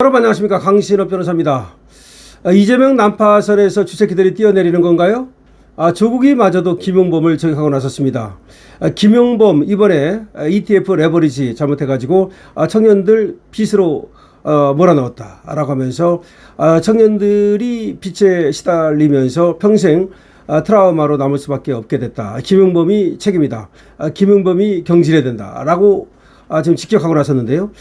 여러분 안녕하십니까, 강신업 변호사입니다. 이재명 난파선에서 주새끼들이 뛰어내리는 건가요? 조국이 마저도 김용범을 저격하고 나섰습니다. 김용범 이번에 ETF 레버리지 잘못해가지고 청년들 빚으로 몰아넣었다라고 하면서 청년들이 빚에 시달리면서 평생 트라우마로 남을 수밖에 없게 됐다. 김용범이 책임이다. 김용범이 경질해야 된다라고 지금 직격하고 나섰는데요.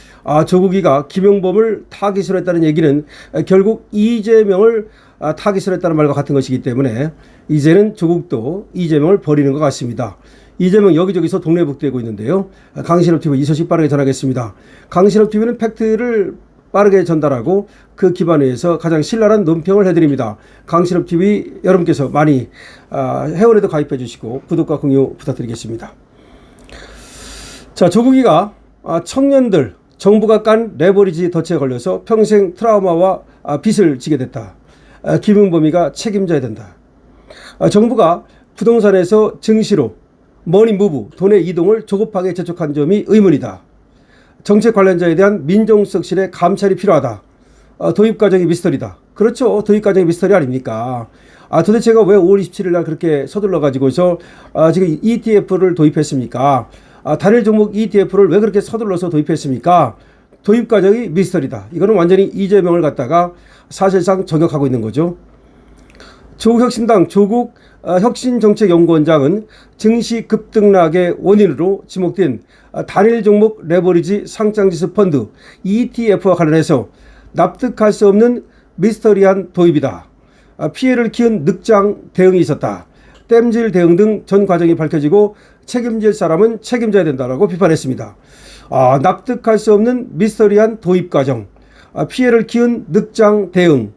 조국이가 김용범을 타깃으로 했다는 얘기는 결국 이재명을 타깃으로 했다는 말과 같은 것이기 때문에 이제는 조국도 이재명을 버리는 것 같습니다. 이재명 여기저기서 동네북대고 있는데요. 강신업TV 이 소식 빠르게 전하겠습니다. 강신업TV는 팩트를 빠르게 전달하고 그 기반에서 가장 신랄한 논평을 해드립니다. 강신업TV 여러분께서 많이 회원에도 가입해 주시고 구독과 공유 부탁드리겠습니다. 자, 조국이가 청년들 정부가 깐 레버리지 덫에 걸려서 평생 트라우마와 빚을 지게 됐다. 김용범이가 책임져야 된다. 정부가 부동산에서 증시로 머니 무브 돈의 이동을 조급하게 재촉한 점이 의문이다. 정책 관련자에 대한 민정수석실의 감찰이 필요하다. 도입 과정이 미스터리다. 그렇죠. 도입 과정이 미스터리 아닙니까? 도대체가 왜 5월 27일 날 그렇게 서둘러 가지고서 지금 ETF를 도입했습니까? 단일 종목 ETF를 왜 그렇게 서둘러서 도입했습니까? 도입 과정이 미스터리다. 이거는 완전히 이재명을 갖다가 사실상 저격하고 있는 거죠. 조국혁신당 조국 혁신정책연구원장은 증시 급등락의 원인으로 지목된 단일 종목 레버리지 상장지수 펀드 ETF와 관련해서 납득할 수 없는 미스터리한 도입이다. 피해를 키운 늑장 대응이 있었다. 땜질 대응 등 전 과정이 밝혀지고 책임질 사람은 책임져야 된다라고 비판했습니다. 납득할 수 없는 미스터리한 도입 과정, 피해를 키운 늑장 대응,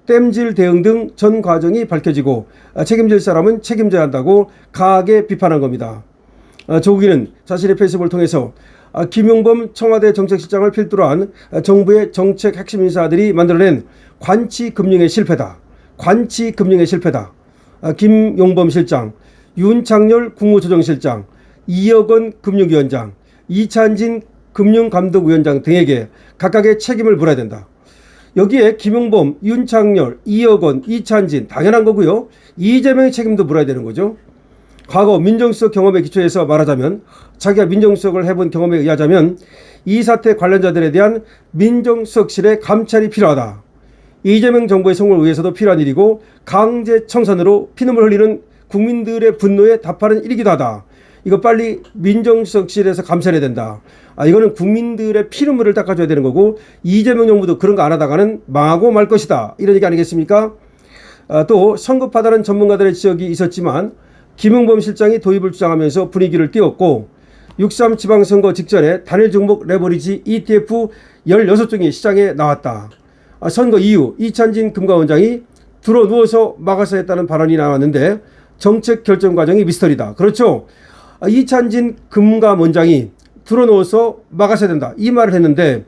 땜질 대응 등 전 과정이 밝혀지고 책임질 사람은 책임져야 한다고 강하게 비판한 겁니다. 조국이는 자신의 페이스북을 통해서 김용범 청와대 정책실장을 필두로 한 정부의 정책 핵심 인사들이 만들어낸 관치금융의 실패다. 관치금융의 실패다. 김용범 실장, 윤창열 국무조정실장, 이혁원 금융위원장, 이찬진 금융감독위원장 등에게 각각의 책임을 물어야 된다. 여기에 김용범, 윤창열, 이혁원, 이찬진 당연한 거고요. 이재명의 책임도 물어야 되는 거죠. 과거 민정수석 경험에 기초해서 말하자면, 자기가 민정수석을 해본 경험에 의하자면 이 사태 관련자들에 대한 민정수석실의 감찰이 필요하다. 이재명 정부의 성공을 위해서도 필요한 일이고 강제 청산으로 피눈물 흘리는 국민들의 분노에 답하는 일이기도 하다. 이거 빨리 민정수석실에서 감찰해야 된다. 이거는 국민들의 피눈물을 닦아줘야 되는 거고 이재명 정부도 그런 거 안 하다가는 망하고 말 것이다. 이런 얘기 아니겠습니까? 또 성급하다는 전문가들의 지적이 있었지만 김용범 실장이 도입을 주장하면서 분위기를 띄웠고 6.3 지방선거 직전에 단일 종목 레버리지 ETF 16종이 시장에 나왔다. 선거 이후 이찬진 금감원장이 들어 누워서 막아서 했다는 발언이 나왔는데 정책 결정 과정이 미스터리다. 그렇죠. 이찬진 금감원장이 들어 누워서 막아서야 된다. 이 말을 했는데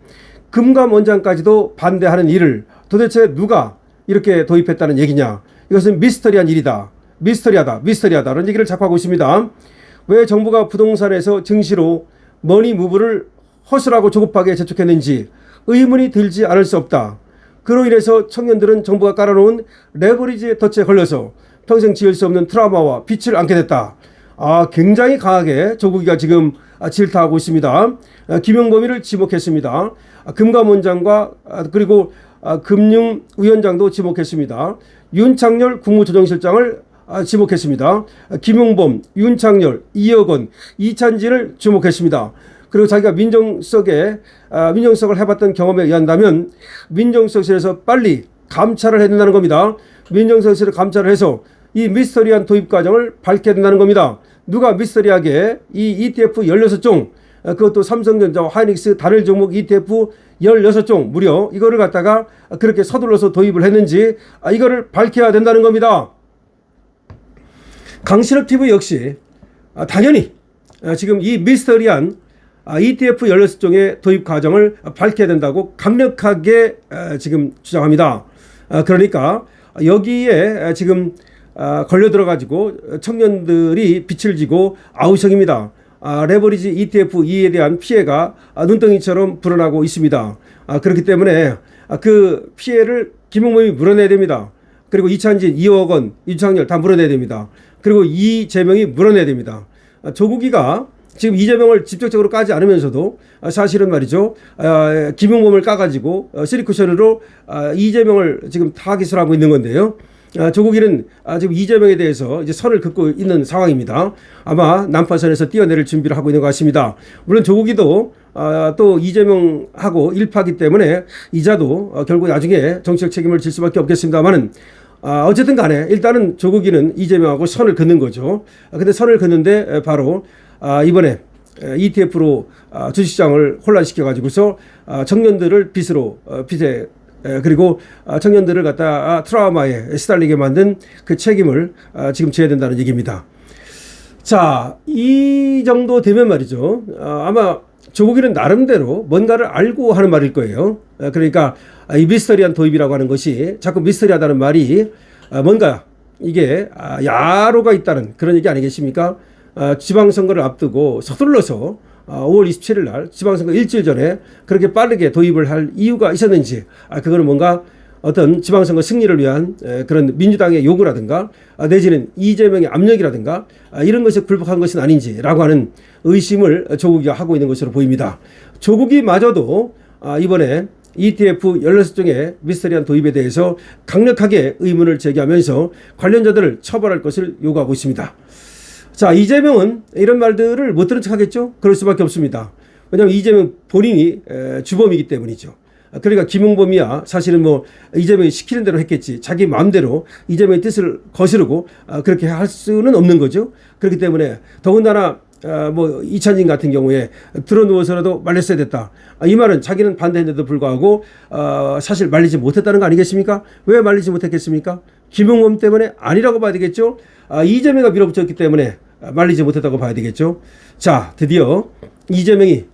금감원장까지도 반대하는 일을 도대체 누가 이렇게 도입했다는 얘기냐. 이것은 미스터리한 일이다. 미스터리하다. 이런 얘기를 자꾸 하고 있습니다. 왜 정부가 부동산에서 증시로 머니 무브를 허술하고 조급하게 재촉했는지 의문이 들지 않을 수 없다. 그로 인해서 청년들은 정부가 깔아놓은 레버리지의 덫에 걸려서 평생 지을 수 없는 트라우마와 빚을 안게 됐다. 굉장히 강하게 조국이가 지금 질타하고 있습니다. 김용범이를 지목했습니다. 금감원장과 그리고 금융위원장도 지목했습니다. 윤창열 국무조정실장을 지목했습니다. 김용범, 윤창열, 이혁원, 이찬진을 지목했습니다. 그리고 자기가 민정수석을 해봤던 경험에 의한다면 민정수석실에서 빨리 감찰을 해야 된다는 겁니다. 민정수석실을 감찰을 해서 이 미스터리한 도입 과정을 밝혀야 된다는 겁니다. 누가 미스터리하게 이 ETF 16종, 그것도 삼성전자와 하이닉스 단일 종목 ETF 16종 무려 이거를 갖다가 그렇게 서둘러서 도입을 했는지 이거를 밝혀야 된다는 겁니다. 강신업TV 역시 당연히 지금 이 미스터리한 ETF 16종의 도입 과정을 밝혀야 된다고 강력하게 지금 주장합니다. 그러니까 여기에 지금 걸려 들어가지고 청년들이 빛을 지고 아우성입니다. 레버리지 ETF 이에 대한 피해가 눈덩이처럼 불어나고 있습니다. 그렇기 때문에 그 피해를 김용범이 물어내야 됩니다. 그리고 이찬진, 2억 원, 윤창열 다 물어내야 됩니다. 그리고 이재명이 물어내야 됩니다. 조국이가 지금 이재명을 직접적으로 까지 않으면서도 사실은 말이죠. 김용범을 까가지고 쓰리쿠션으로 이재명을 지금 타깃을 하고 있는 건데요. 조국이는 지금 이재명에 대해서 이제 선을 긋고 있는 상황입니다. 아마 난파선에서 뛰어내릴 준비를 하고 있는 것 같습니다. 물론 조국이도 또 이재명하고 일파기 때문에 이자도 결국 나중에 정치적 책임을 질 수밖에 없겠습니다만은 어쨌든 간에 일단은 조국이는 이재명하고 선을 긋는 거죠. 근데 선을 긋는데 바로 이번에 ETF로 주식시장을 혼란시켜 가지고서 청년들을 빚에 그리고 청년들을 갖다 트라우마에 시달리게 만든 그 책임을 지금 져야 된다는 얘기입니다. 자, 이 정도 되면 말이죠. 아마 조국이는 나름대로 뭔가를 알고 하는 말일 거예요. 그러니까 이 미스터리한 도입이라고 하는 것이 자꾸 미스터리하다는 말이 뭔가 이게 야로가 있다는 그런 얘기 아니겠습니까? 지방선거를 앞두고 서둘러서 5월 27일 날 지방선거 일주일 전에 그렇게 빠르게 도입을 할 이유가 있었는지 그거는 뭔가 어떤 지방선거 승리를 위한 그런 민주당의 요구라든가 내지는 이재명의 압력이라든가 이런 것에 굴복한 것은 아닌지라고 하는 의심을 조국이가 하고 있는 것으로 보입니다. 조국이마저도 이번에 ETF 16종의 미스터리한 도입에 대해서 강력하게 의문을 제기하면서 관련자들을 처벌할 것을 요구하고 있습니다. 자, 이재명은 이런 말들을 못 들은 척 하겠죠? 그럴 수밖에 없습니다. 왜냐하면 이재명 본인이 주범이기 때문이죠. 그러니까 김용범이야 사실은 뭐 이재명이 시키는 대로 했겠지. 자기 마음대로 이재명의 뜻을 거스르고 그렇게 할 수는 없는 거죠. 그렇기 때문에 더군다나 뭐 이찬진 같은 경우에 들어 누워서라도 말렸어야 됐다. 이 말은 자기는 반대했는데도 불구하고 사실 말리지 못했다는 거 아니겠습니까? 왜 말리지 못했겠습니까? 김용범 때문에 아니라고 봐야 되겠죠. 이재명이 밀어붙였기 때문에 말리지 못했다고 봐야 되겠죠. 자, 드디어 이재명이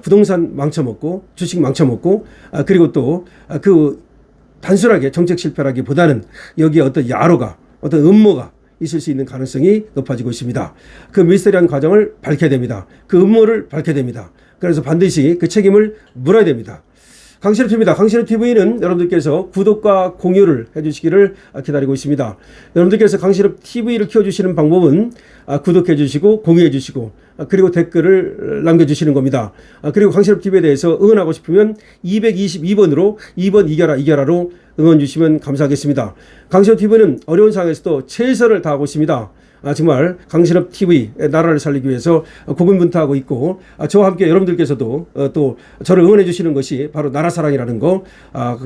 부동산 망쳐먹고 주식 망쳐먹고 그리고 또 그 단순하게 정책 실패라기보다는 여기에 어떤 야로가 어떤 음모가 있을 수 있는 가능성이 높아지고 있습니다. 그 미스터리한 과정을 밝혀야 됩니다. 그 음모를 밝혀야 됩니다. 그래서 반드시 그 책임을 물어야 됩니다. 강신업TV입니다. 강신업TV는 여러분들께서 구독과 공유를 해주시기를 기다리고 있습니다. 여러분들께서 강신업TV를 키워주시는 방법은 구독해주시고 공유해주시고 그리고 댓글을 남겨주시는 겁니다. 그리고 강신업TV에 대해서 응원하고 싶으면 222번으로 2번 이겨라로 응원 주시면 감사하겠습니다. 강신업TV는 어려운 상황에서도 최선을 다하고 있습니다. 정말 강신업TV 나라를 살리기 위해서 고군분투하고 있고 저와 함께 여러분들께서도 또 저를 응원해 주시는 것이 바로 나라 사랑이라는 거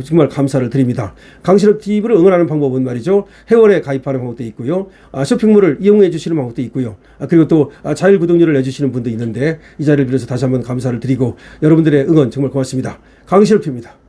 정말 감사를 드립니다. 강신업TV를 응원하는 방법은 말이죠. 회원에 가입하는 방법도 있고요. 쇼핑몰을 이용해 주시는 방법도 있고요. 그리고 또 자율 구독료를 내주시는 분도 있는데 이 자리를 빌어서 다시 한번 감사를 드리고 여러분들의 응원 정말 고맙습니다. 강신업TV입니다.